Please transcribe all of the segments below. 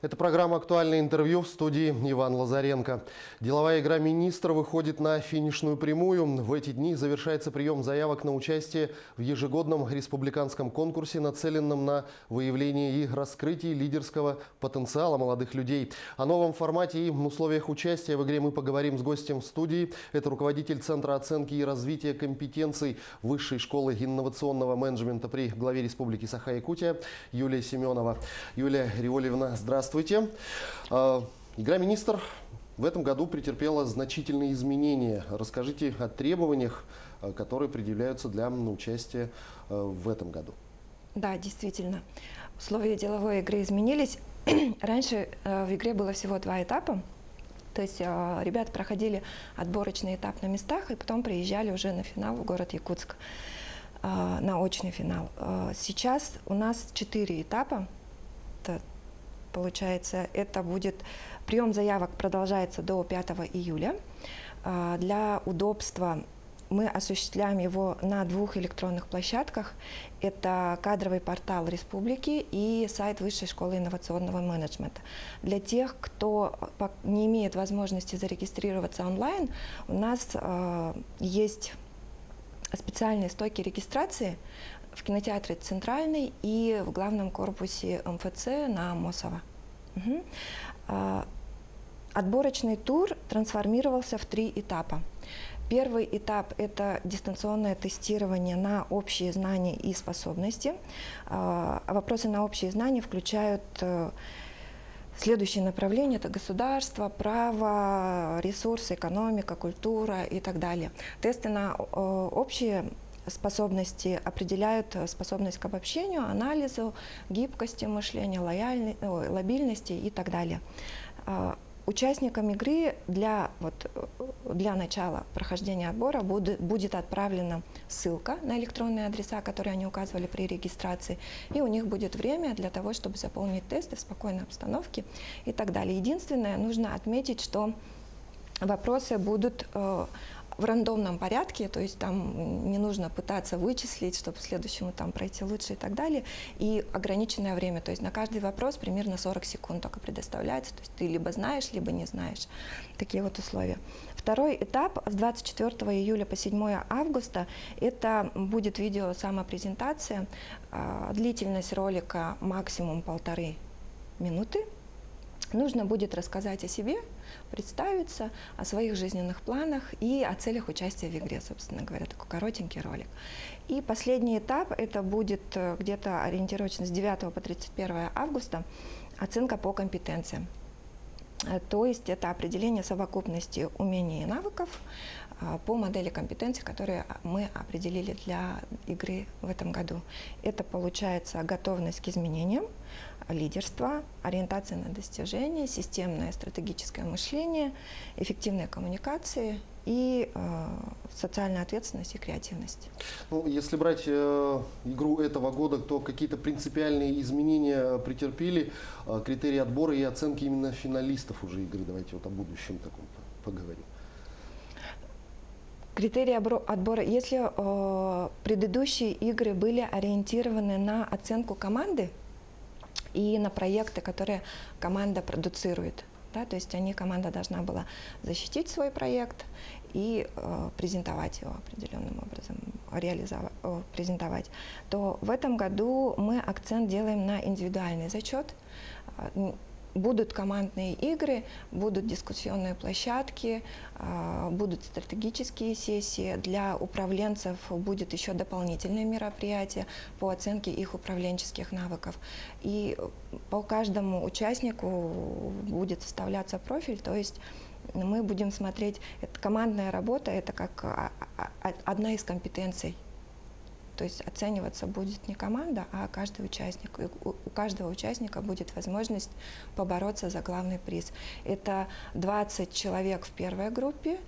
Это программа «Актуальное интервью», в студии Иван Лазаренко. Деловая игра министра выходит на финишную прямую. В эти дни завершается прием заявок на участие в ежегодном республиканском конкурсе, нацеленном на выявление и раскрытие лидерского потенциала молодых людей. О новом формате и условиях участия в игре мы поговорим с гостем в студии. Это руководитель Центра оценки и развития компетенций Высшей школы инновационного менеджмента при главе Республики Саха-Якутия Юлия Семенова. Юлия Ривольевна, здравствуйте. Игра «Министр» в этом году претерпела значительные изменения. Расскажите о требованиях, которые предъявляются для участия в этом году. Да, действительно. Условия деловой игры изменились. Раньше в игре было всего 2 этапа. То есть ребята проходили отборочный этап на местах и потом приезжали уже на финал в город Якутск, на очный финал. Сейчас у нас 4 этапа. Получается, это будет прием заявок продолжается до 5 июля. Для удобства мы осуществляем его на 2 электронных площадках. Это кадровый портал республики и сайт Высшей школы инновационного менеджмента. Для тех, кто не имеет возможности зарегистрироваться онлайн, у нас есть специальные стойки регистрации в кинотеатре «Центральный» и в главном корпусе МФЦ на Мосово. Отборочный тур трансформировался в 3 этапа. Первый этап – это дистанционное тестирование на общие знания и способности. Вопросы на общие знания включают следующие направления: это государство, право, ресурсы, экономика, культура и так далее. Тесты на общие способности определяют способность к обобщению, анализу, гибкости мышления, лояльности и так далее. Участникам игры для начала прохождения отбора будет отправлена ссылка на электронные адреса, которые они указывали при регистрации, и у них будет время для того, чтобы заполнить тесты в спокойной обстановке и так далее. Единственное, нужно отметить, что вопросы будут в рандомном порядке, то есть там не нужно пытаться вычислить, чтобы следующему там пройти лучше и так далее. И ограниченное время, то есть на каждый вопрос примерно 40 секунд только предоставляется, то есть ты либо знаешь, либо не знаешь. Такие вот условия. Второй этап с 24 июля по 7 августа, это будет видео самопрезентация, длительность ролика максимум 1,5 минуты. Нужно будет рассказать о себе, представиться, о своих жизненных планах и о целях участия в игре, собственно говоря, такой коротенький ролик. И последний этап, это будет где-то ориентировочно с 9 по 31 августа, оценка по компетенциям. То есть это определение совокупности умений и навыков по модели компетенций, которые мы определили для игры в этом году. Это получается готовность к изменениям, лидерство, ориентация на достижения, системное стратегическое мышление, эффективные коммуникации и социальная ответственность и креативность. Ну, если брать игру этого года, то какие-то принципиальные изменения претерпели критерии отбора и оценки именно финалистов уже игры? Давайте вот о будущем таком поговорим. Критерии отбора. Если предыдущие игры были ориентированы на оценку команды и на проекты, которые команда продуцирует, да, то есть команда должна была защитить свой проект и презентовать его определенным образом, презентовать, то в этом году мы акцент делаем на индивидуальный зачет. Будут командные игры, будут дискуссионные площадки, будут стратегические сессии. Для управленцев будет еще дополнительное мероприятие по оценке их управленческих навыков. И по каждому участнику будет составляться профиль, то есть мы будем смотреть, командная работа – это как одна из компетенций. То есть оцениваться будет не команда, а каждый участник. И у каждого участника будет возможность побороться за главный приз. Это 20 человек в первой группе,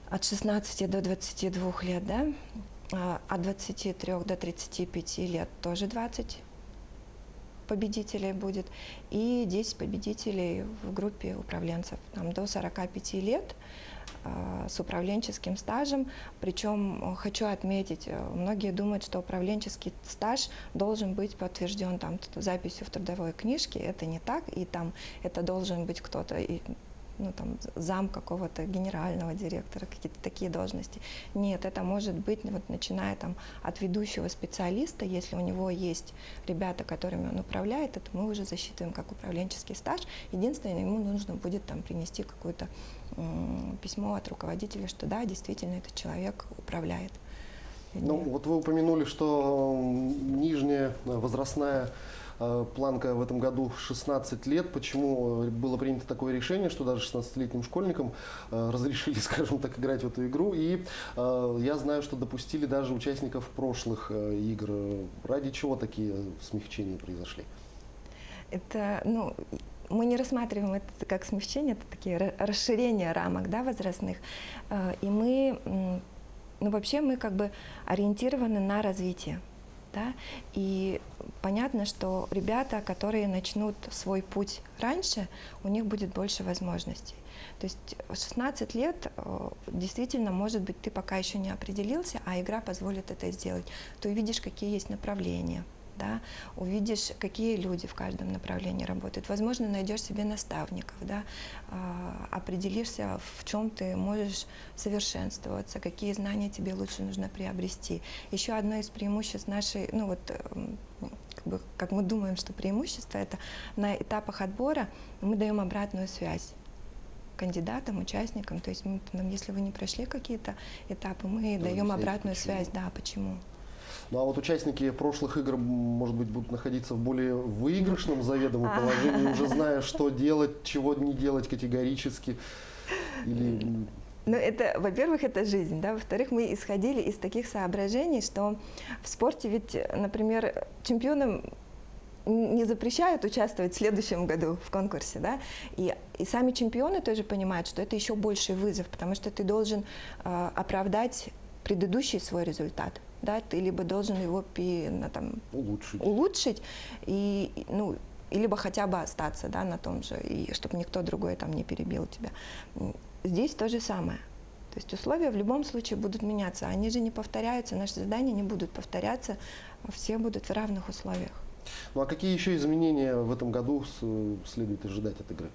от 16 до 22 лет, да? От 23 до 35 лет тоже 20 победителей будет, и 10 победителей в группе управленцев. Там до 45 лет с управленческим стажем. Причем хочу отметить, многие думают, что управленческий стаж должен быть подтвержден там записью в трудовой книжке. Это не так, и там это должен быть кто-то, ну, там, зам какого-то генерального директора, какие-то такие должности. Нет, это может быть, вот, начиная там, от ведущего специалиста, если у него есть ребята, которыми он управляет, это мы уже засчитываем как управленческий стаж. Единственное, ему нужно будет там, принести какое-то письмо от руководителя, что да, действительно, этот человек управляет. Ну, вот вы упомянули, что нижняя возрастная планка в этом году 16 лет. Почему было принято такое решение, что даже 16-летним школьникам разрешили, скажем так, играть в эту игру? И я знаю, что допустили даже участников прошлых игр. Ради чего такие смягчения произошли? Это, ну, мы не рассматриваем это как смягчение, это такие расширения рамок, да, возрастных. И мы, ну, вообще мы как бы ориентированы на развитие. Да? И понятно, что ребята, которые начнут свой путь раньше, у них будет больше возможностей. То есть в 16 лет действительно, может быть, ты пока еще не определился, а игра позволит это сделать. Ты увидишь, какие есть направления, да? Увидишь, какие люди в каждом направлении работают. Возможно, найдешь себе наставников, да? Определишься, в чем ты можешь совершенствоваться, какие знания тебе лучше нужно приобрести. Еще одно из преимуществ нашей, ну вот, как мы думаем, что преимущество, это на этапах отбора мы даем обратную связь кандидатам, участникам. То есть, если вы не прошли какие-то этапы, мы даем обратную связь. Да, почему? Ну а вот участники прошлых игр, может быть, будут находиться в более выигрышном заведомо положении, уже зная, что делать, чего не делать категорически. Или... Ну, это, во-первых, это жизнь, да, во-вторых, мы исходили из таких соображений, что в спорте ведь, например, чемпионам не запрещают участвовать в следующем году в конкурсе, да, и сами чемпионы тоже понимают, что это еще больший вызов, потому что ты должен оправдать предыдущий свой результат. Да, ты либо должен его улучшить и, ну, либо хотя бы остаться, да, на том же, и чтобы никто другой там не перебил тебя. Здесь то же самое. То есть условия в любом случае будут меняться. Они же не повторяются, наши задания не будут повторяться, все будут в равных условиях. Ну а какие еще изменения в этом году следует ожидать от игры?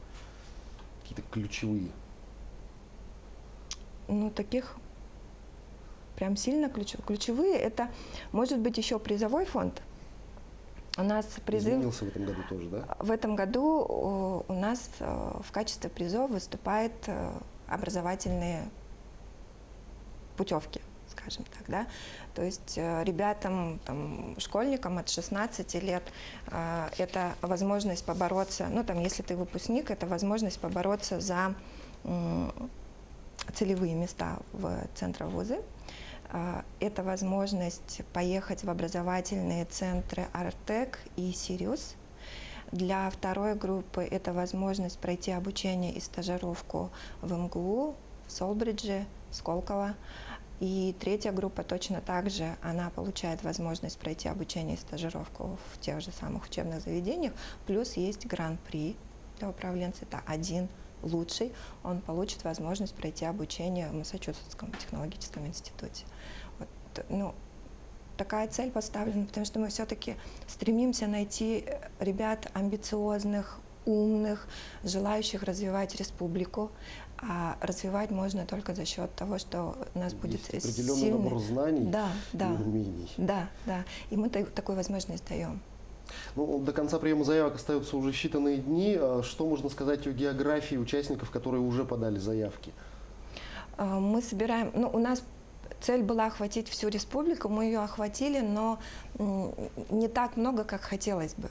Какие-то ключевые? Ну, таких прям сильно ключевые. Это может быть еще призовой фонд. У нас призыв... Изменился в этом году тоже, да? В этом году у нас в качестве призов выступают образовательные путевки, скажем так, да. То есть ребятам, там, школьникам от 16 лет это возможность побороться, ну там, если ты выпускник, это возможность побороться за целевые места в центровузы. Это возможность поехать в образовательные центры Артек и Сириус. Для второй группы это возможность пройти обучение и стажировку в МГУ, в Солбридже, Сколково. И третья группа точно так же, она получает возможность пройти обучение и стажировку в тех же самых учебных заведениях. Плюс есть гран-при для управленца, это один лучший, он получит возможность пройти обучение в Массачусетском технологическом институте. Вот, ну, такая цель поставлена, потому что мы все-таки стремимся найти ребят амбициозных, умных, желающих развивать республику. А развивать можно только за счет того, что у нас будет определенный набор знаний и умений. Да. И мы такую возможность даем. Ну, до конца приема заявок остаются уже считанные дни. Что можно сказать о географии участников, которые уже подали заявки? Мы собираем, ну, у нас цель была охватить всю республику, мы ее охватили, но не так много, как хотелось бы.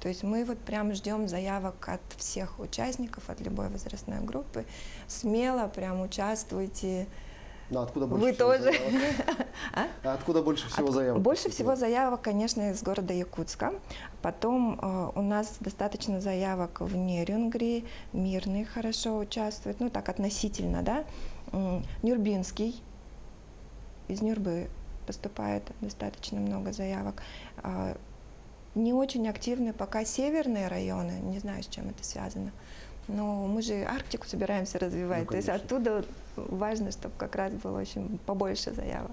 То есть мы вот прям ждем заявок от всех участников, от любой возрастной группы. Смело прям участвуйте. Но откуда больше Вы всего тоже. Заявок? А откуда больше всего заявок? Больше всего заявок, конечно, из города Якутска. Потом у нас достаточно заявок в Нерюнгри, Мирный хорошо участвует, ну так относительно, да. Нюрбинский, из Нюрбы поступает достаточно много заявок. Не очень активны пока северные районы, не знаю, с чем это связано. Но мы же Арктику собираемся развивать, то есть оттуда важно, чтобы как раз было очень побольше заявок.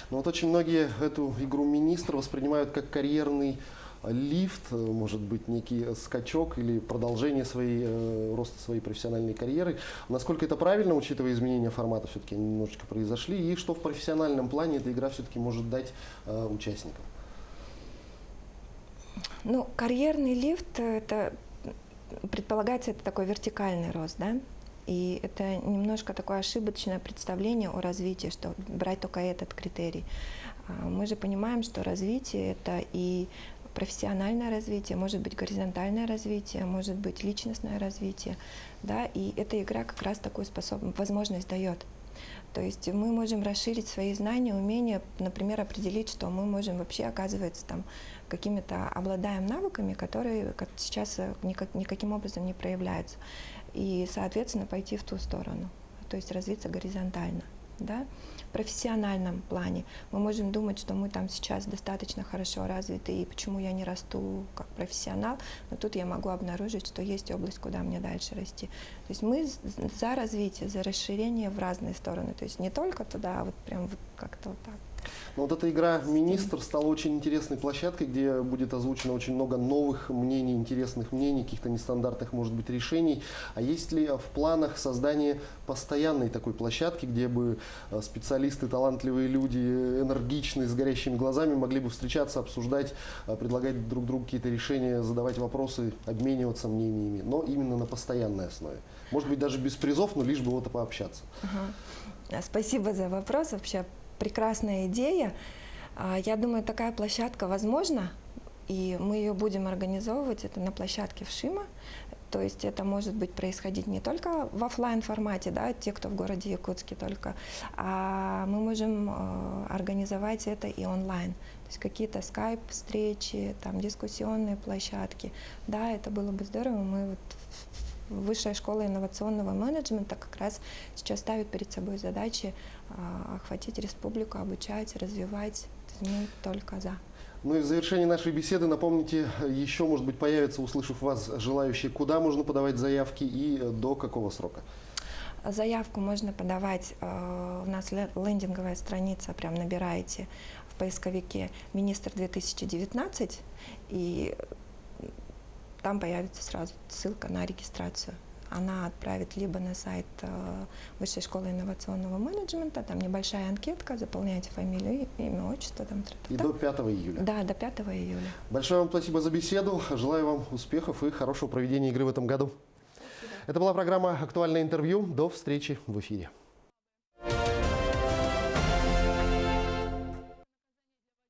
Но вот очень многие эту игру министра воспринимают как карьерный лифт, может быть, некий скачок или продолжение роста своей профессиональной карьеры. Насколько это правильно, учитывая изменения формата, все-таки они немножечко произошли, и что в профессиональном плане эта игра все-таки может дать участникам? Ну, карьерный лифт, это предполагается, это такой вертикальный рост, да? И это немножко такое ошибочное представление о развитии, что брать только этот критерий. Мы же понимаем, что развитие – это и профессиональное развитие, может быть горизонтальное развитие, может быть личностное развитие, да? И эта игра как раз такую возможность дает. То есть мы можем расширить свои знания, умения, например, определить, что мы можем вообще, оказывается, там какими-то обладаем навыками, которые сейчас никаким образом не проявляются. И, соответственно, пойти в ту сторону, то есть развиться горизонтально. Да? В профессиональном плане мы можем думать, что мы там сейчас достаточно хорошо развиты, и почему я не расту как профессионал, но тут я могу обнаружить, что есть область, куда мне дальше расти. То есть мы за развитие, за расширение в разные стороны, то есть не только туда, а вот прям вот как-то вот так. Но вот эта игра «Министр» стала очень интересной площадкой, где будет озвучено очень много новых мнений, интересных мнений, каких-то нестандартных, может быть, решений. А есть ли в планах создание постоянной такой площадки, где бы специалисты, талантливые люди, энергичные, с горящими глазами могли бы встречаться, обсуждать, предлагать друг другу какие-то решения, задавать вопросы, обмениваться мнениями, но именно на постоянной основе? Может быть, даже без призов, но лишь бы вот пообщаться. Спасибо за вопрос. Вообще прекрасная идея. Я думаю, такая площадка возможна, и мы ее будем организовывать. Это на площадке ВШИМа. То есть это может быть происходить не только в офлайн формате, да, те, кто в городе Якутске только, а мы можем организовать это и онлайн. То есть какие-то скайп-встречи, там, дискуссионные площадки. Да, это было бы здорово. Мы вот Высшая школа инновационного менеджмента как раз сейчас ставит перед собой задачи охватить республику, обучать, развивать. Мы только за. Ну и в завершении нашей беседы напомните, еще, может быть, появится, услышав вас, желающие, куда можно подавать заявки и до какого срока? Заявку можно подавать, у нас лендинговая страница, прям набираете в поисковике «Министр 2019», и там появится сразу ссылка на регистрацию. Она отправит либо на сайт Высшей школы инновационного менеджмента, там небольшая анкетка, заполняйте фамилию, имя, отчество. Там, и до 5 июля. Да, до 5 июля. Большое вам спасибо за беседу. Желаю вам успехов и хорошего проведения игры в этом году. Спасибо. Это была программа «Актуальное интервью». До встречи в эфире.